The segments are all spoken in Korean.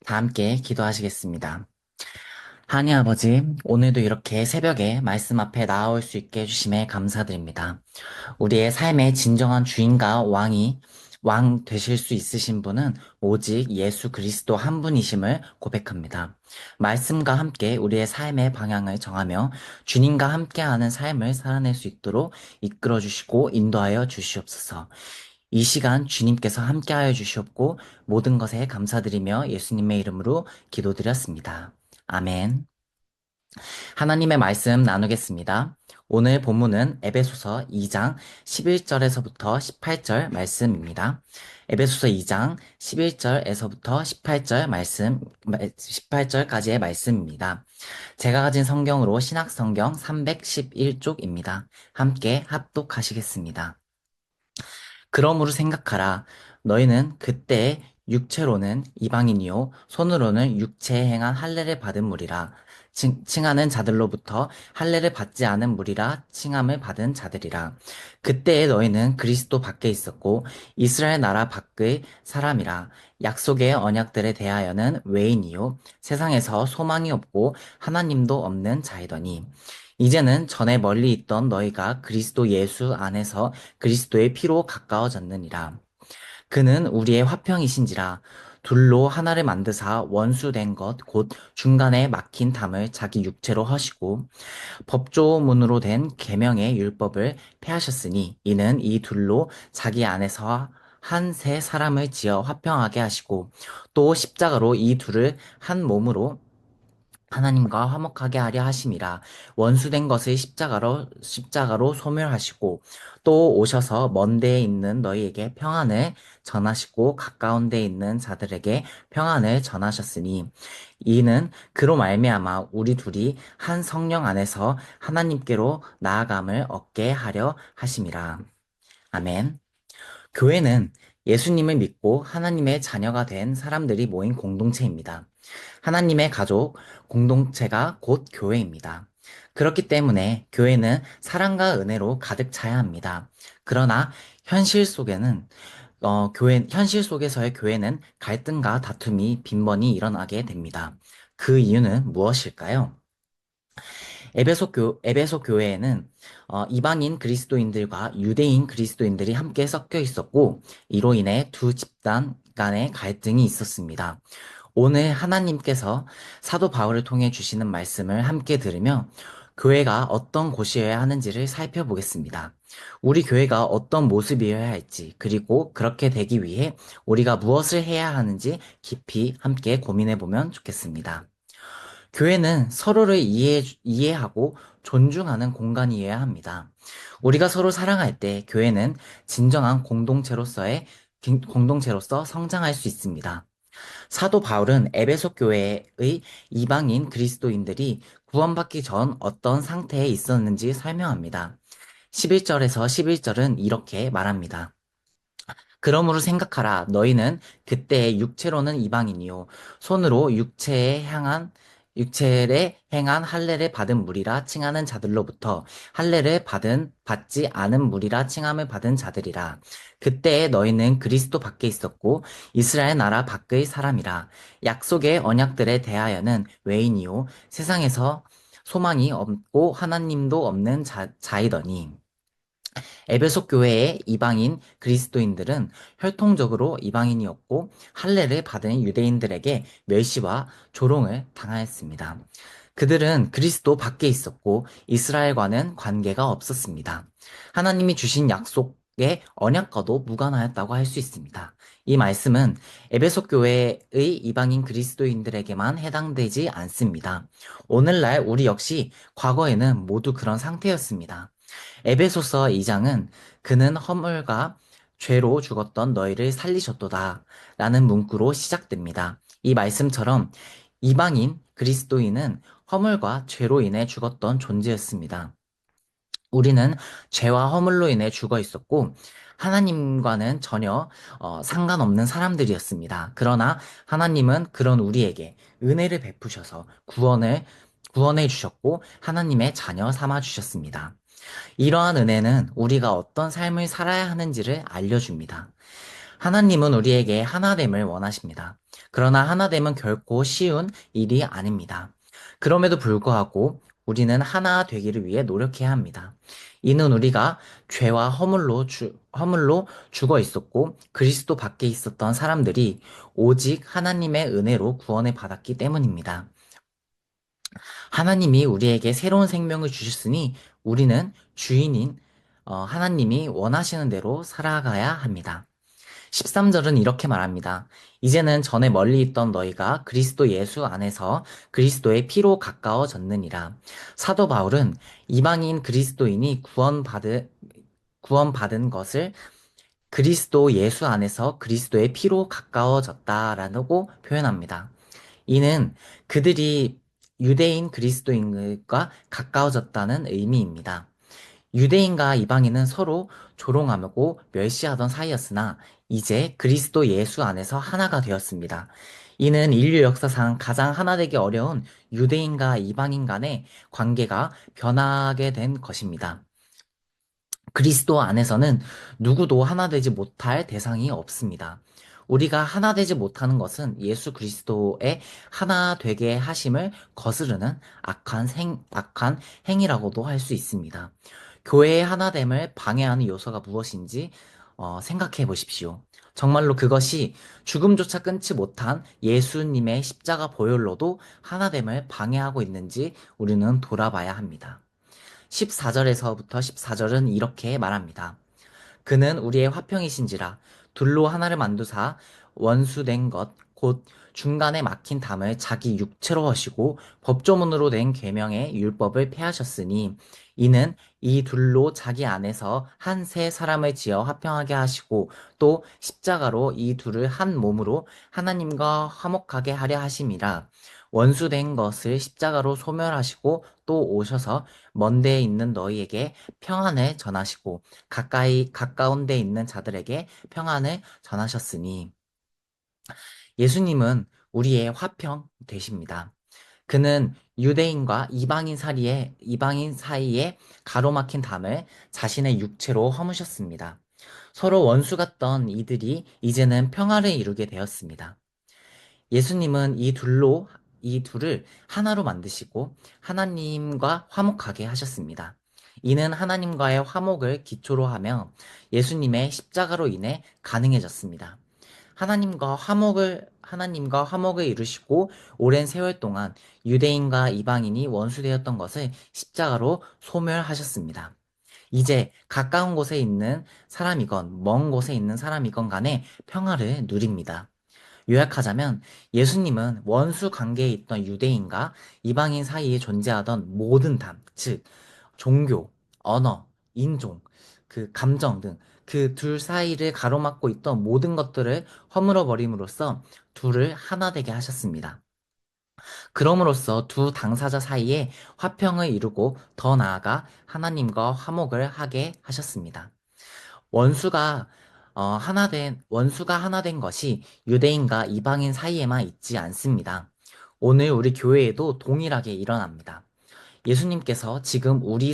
다 함께 기도하시겠습니다. 하나님 아버지, 오늘도 이렇게 새벽에 말씀 앞에 나아올 수 있게 해주심에 감사드립니다. 우리의 삶의 진정한 주인과 왕 되실 수 있으신 분은 오직 예수 그리스도 한 분이심을 고백합니다. 말씀과 함께 우리의 삶의 방향을 정하며 주님과 함께하는 삶을 살아낼 수 있도록 이끌어 주시고 인도하여 주시옵소서. 이 시간 주님께서 함께하여 주시옵고 모든 것에 감사드리며 예수님의 이름으로 기도드렸습니다. 아멘. 하나님의 말씀 나누겠습니다. 오늘 본문은 에베소서 2장 11절에서부터 18절 말씀입니다. 에베소서 2장 11절에서부터 18절까지의 말씀입니다. 제가 가진 성경으로 신약 성경 311쪽입니다. 함께 합독하시겠습니다. 그러므로 생각하라. 너희는 그때 육체로는 이방인이요 손으로는 육체에 행한 할례를 받은 무리라. 칭하는 자들로부터 할례를 받지 않은 무리라 칭함을 받은 자들이라. 그때에 너희는 그리스도 밖에 있었고 이스라엘 나라 밖의 사람이라. 약속의 언약들에 대하여는 외인이요 세상에서 소망이 없고 하나님도 없는 자이더니 이제는 전에 멀리 있던 너희가 그리스도 예수 안에서 그리스도의 피로 가까워졌느니라. 그는 우리의 화평이신지라 둘로 하나를 만드사 원수된 것 곧 중간에 막힌 담을 자기 육체로 허시고 법조문으로 된 계명의 율법을 폐하셨으니 이는 이 둘로 자기 안에서 한 새 사람을 지어 화평하게 하시고 또 십자가로 이 둘을 한 몸으로 하나님과 화목하게 하려 하심이라. 원수된 것을 십자가로 소멸하시고 또 오셔서 먼 데에 있는 너희에게 평안을 전하시고 가까운 데에 있는 자들에게 평안을 전하셨으니 이는 그로 말미암아 우리 둘이 한 성령 안에서 하나님께로 나아감을 얻게 하려 하심이라. 아멘. 교회는 예수님을 믿고 하나님의 자녀가 된 사람들이 모인 공동체입니다. 하나님의 가족, 공동체가 곧 교회입니다. 그렇기 때문에 교회는 사랑과 은혜로 가득 차야 합니다. 그러나 현실 속에서의 교회는 갈등과 다툼이 빈번히 일어나게 됩니다. 그 이유는 무엇일까요? 에베소 교회에는 이방인 그리스도인들과 유대인 그리스도인들이 함께 섞여 있었고, 이로 인해 두 집단 간의 갈등이 있었습니다. 오늘 하나님께서 사도 바울을 통해 주시는 말씀을 함께 들으며 교회가 어떤 곳이어야 하는지를 살펴보겠습니다. 우리 교회가 어떤 모습이어야 할지, 그리고 그렇게 되기 위해 우리가 무엇을 해야 하는지 깊이 함께 고민해 보면 좋겠습니다. 교회는 서로를 이해하고 존중하는 공간이어야 합니다. 우리가 서로 사랑할 때 교회는 진정한 공동체로서 성장할 수 있습니다. 사도 바울은 에베소 교회의 이방인 그리스도인들이 구원받기 전 어떤 상태에 있었는지 설명합니다. 11절에서 11절은 이렇게 말합니다. 그러므로 생각하라. 너희는 그때 육체로는 이방인이요 손으로 육체에 행한 할례를 받은 무리라 칭하는 자들로부터 할례를 받지 않은 무리라 칭함을 받은 자들이라. 그때에 너희는 그리스도 밖에 있었고 이스라엘 나라 밖의 사람이라. 약속의 언약들에 대하여는 외인이요 세상에서 소망이 없고 하나님도 없는 자이더니 에베소 교회의 이방인 그리스도인들은 혈통적으로 이방인이었고 할례를 받은 유대인들에게 멸시와 조롱을 당하였습니다. 그들은 그리스도 밖에 있었고 이스라엘과는 관계가 없었습니다. 하나님이 주신 약속의 언약과도 무관하였다고 할 수 있습니다. 이 말씀은 에베소 교회의 이방인 그리스도인들에게만 해당되지 않습니다. 오늘날 우리 역시 과거에는 모두 그런 상태였습니다. 에베소서 2장은 그는 허물과 죄로 죽었던 너희를 살리셨도다 라는 문구로 시작됩니다. 이 말씀처럼 이방인 그리스도인은 허물과 죄로 인해 죽었던 존재였습니다. 우리는 죄와 허물로 인해 죽어 있었고 하나님과는 전혀 상관없는 사람들이었습니다. 그러나 하나님은 그런 우리에게 은혜를 베푸셔서 구원해 주셨고 하나님의 자녀 삼아 주셨습니다. 이러한 은혜는 우리가 어떤 삶을 살아야 하는지를 알려줍니다. 하나님은 우리에게 하나됨을 원하십니다. 그러나 하나됨은 결코 쉬운 일이 아닙니다. 그럼에도 불구하고 우리는 하나 되기를 위해 노력해야 합니다. 이는 우리가 죄와 허물로 죽어 있었고 그리스도 밖에 있었던 사람들이 오직 하나님의 은혜로 구원을 받았기 때문입니다. 하나님이 우리에게 새로운 생명을 주셨으니 우리는 주인인 하나님이 원하시는 대로 살아가야 합니다. 13절은 이렇게 말합니다. 이제는 전에 멀리 있던 너희가 그리스도 예수 안에서 그리스도의 피로 가까워졌느니라. 사도 바울은 이방인 그리스도인이 구원받은 것을 그리스도 예수 안에서 그리스도의 피로 가까워졌다라고 표현합니다. 이는 그들이 유대인 그리스도인과 가까워졌다는 의미입니다. 유대인과 이방인은 서로 조롱하고 멸시하던 사이였으나 이제 그리스도 예수 안에서 하나가 되었습니다. 이는 인류 역사상 가장 하나 되기 어려운 유대인과 이방인 간의 관계가 변하게 된 것입니다. 그리스도 안에서는 누구도 하나 되지 못할 대상이 없습니다. 우리가 하나 되지 못하는 것은 예수 그리스도의 하나 되게 하심을 거스르는 악한 행위라고도 할 수 있습니다. 교회의 하나됨을 방해하는 요소가 무엇인지 생각해 보십시오. 정말로 그것이 죽음조차 끊지 못한 예수님의 십자가 보혈로도 하나됨을 방해하고 있는지 우리는 돌아봐야 합니다. 14절에서부터 14절은 이렇게 말합니다. 그는 우리의 화평이신지라 둘로 하나를 만두사 원수된 것 곧 중간에 막힌 담을 자기 육체로 하시고 법조문으로 된 계명의 율법을 폐하셨으니 이는 이 둘로 자기 안에서 한 새 사람을 지어 화평하게 하시고 또 십자가로 이 둘을 한 몸으로 하나님과 화목하게 하려 하심이라 원수된 것을 십자가로 소멸하시고 또 오셔서 먼 데에 있는 너희에게 평안을 전하시고 가까운 데 있는 자들에게 평안을 전하셨으니 예수님은 우리의 화평 되십니다. 그는 유대인과 이방인 사이에 가로막힌 담을 자신의 육체로 허무셨습니다. 서로 원수 같던 이들이 이제는 평화를 이루게 되었습니다. 예수님은 이 둘을 하나로 만드시고 하나님과 화목하게 하셨습니다. 이는 하나님과의 화목을 기초로 하며 예수님의 십자가로 인해 가능해졌습니다. 하나님과 화목을 이루시고 오랜 세월 동안 유대인과 이방인이 원수되었던 것을 십자가로 소멸하셨습니다. 이제 가까운 곳에 있는 사람이건 먼 곳에 있는 사람이건 간에 평화를 누립니다. 요약하자면 예수님은 원수 관계에 있던 유대인과 이방인 사이에 존재하던 모든 담, 즉 종교, 언어, 인종, 감정 등 그 둘 사이를 가로막고 있던 모든 것들을 허물어 버림으로써 둘을 하나 되게 하셨습니다. 그럼으로써 두 당사자 사이에 화평을 이루고 더 나아가 하나님과 화목을 하게 하셨습니다. 원수가 원수가 하나 된 것이 유대인과 이방인 사이에만 있지 않습니다. 오늘 우리 교회에도 동일하게 일어납니다. 예수님께서 지금 우리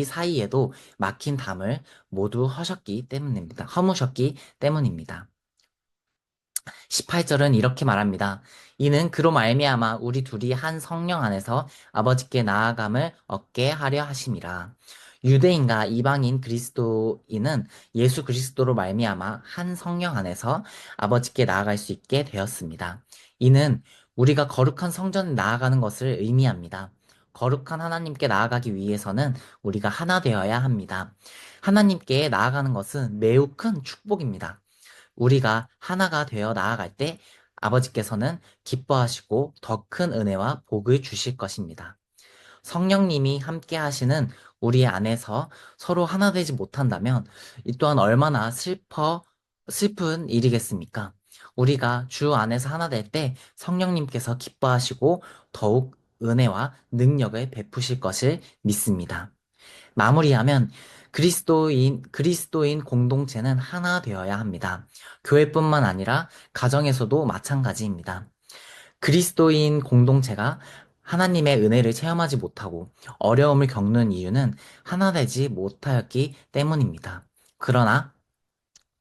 사이에도 막힌 담을 모두 허무셨기 때문입니다. 18절은 이렇게 말합니다. 이는 그로 말미암아 우리 둘이 한 성령 안에서 아버지께 나아감을 얻게 하려 하심이라. 유대인과 이방인 그리스도인은 예수 그리스도로 말미암아 한 성령 안에서 아버지께 나아갈 수 있게 되었습니다. 이는 우리가 거룩한 성전에 나아가는 것을 의미합니다. 거룩한 하나님께 나아가기 위해서는 우리가 하나 되어야 합니다. 하나님께 나아가는 것은 매우 큰 축복입니다. 우리가 하나가 되어 나아갈 때 아버지께서는 기뻐하시고 더 큰 은혜와 복을 주실 것입니다. 성령님이 함께 하시는 우리 안에서 서로 하나 되지 못한다면 이 또한 얼마나 슬픈 일이겠습니까? 우리가 주 안에서 하나 될 때 성령님께서 기뻐하시고 더욱 은혜와 능력을 베푸실 것을 믿습니다. 마무리하면 그리스도인 공동체는 하나 되어야 합니다. 교회뿐만 아니라 가정에서도 마찬가지입니다. 그리스도인 공동체가 하나님의 은혜를 체험하지 못하고 어려움을 겪는 이유는 하나 되지 못하였기 때문입니다. 그러나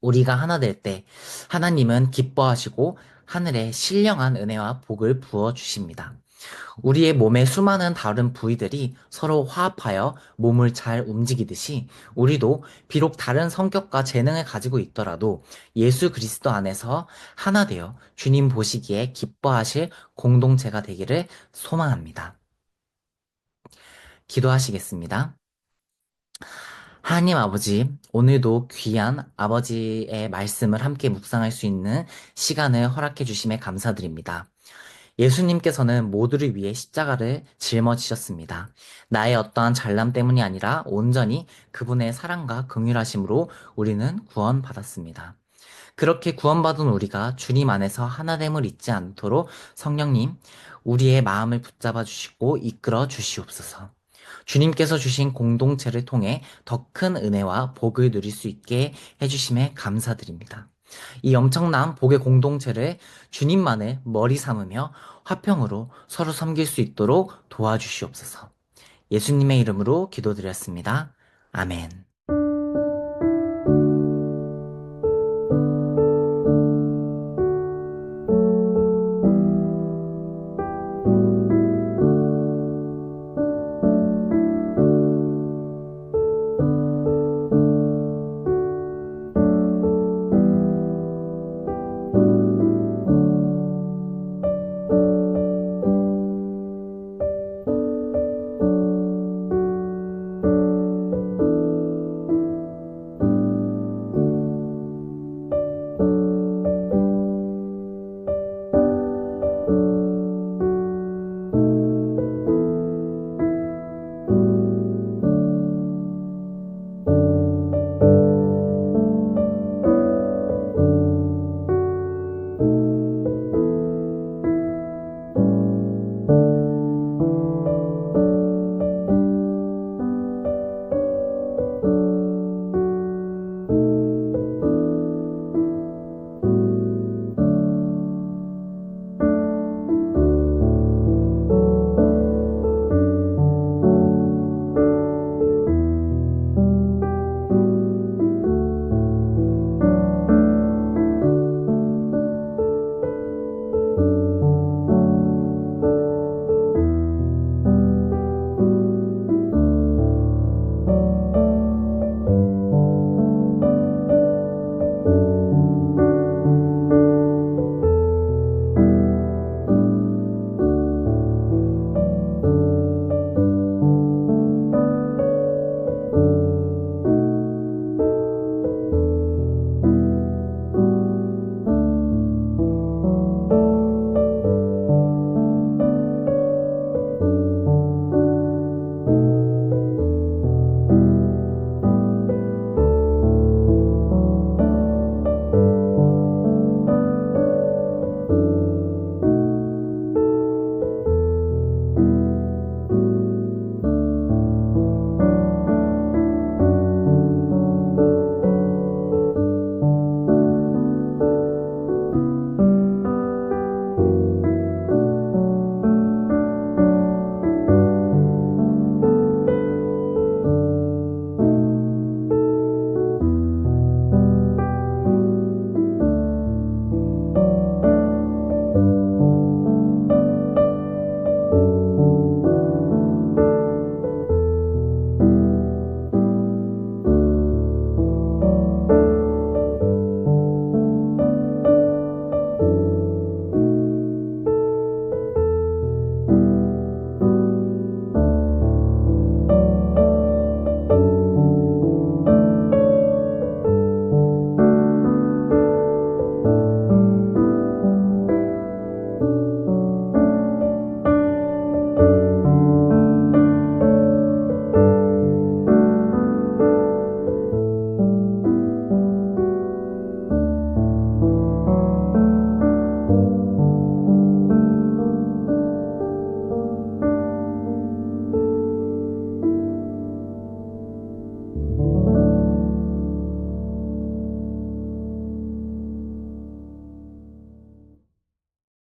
우리가 하나 될 때 하나님은 기뻐하시고 하늘에 신령한 은혜와 복을 부어 주십니다. 우리의 몸의 수많은 다른 부위들이 서로 화합하여 몸을 잘 움직이듯이 우리도 비록 다른 성격과 재능을 가지고 있더라도 예수 그리스도 안에서 하나 되어 주님 보시기에 기뻐하실 공동체가 되기를 소망합니다. 기도하시겠습니다. 하나님 아버지, 오늘도 귀한 아버지의 말씀을 함께 묵상할 수 있는 시간을 허락해 주심에 감사드립니다. 예수님께서는 모두를 위해 십자가를 짊어지셨습니다. 나의 어떠한 잘남 때문이 아니라 온전히 그분의 사랑과 긍휼하심으로 우리는 구원받았습니다. 그렇게 구원받은 우리가 주님 안에서 하나됨을 잊지 않도록 성령님, 우리의 마음을 붙잡아 주시고 이끌어 주시옵소서. 주님께서 주신 공동체를 통해 더 큰 은혜와 복을 누릴 수 있게 해주심에 감사드립니다. 이 엄청난 복의 공동체를 주님만을 머리 삼으며 화평으로 서로 섬길 수 있도록 도와주시옵소서. 예수님의 이름으로 기도드렸습니다. 아멘.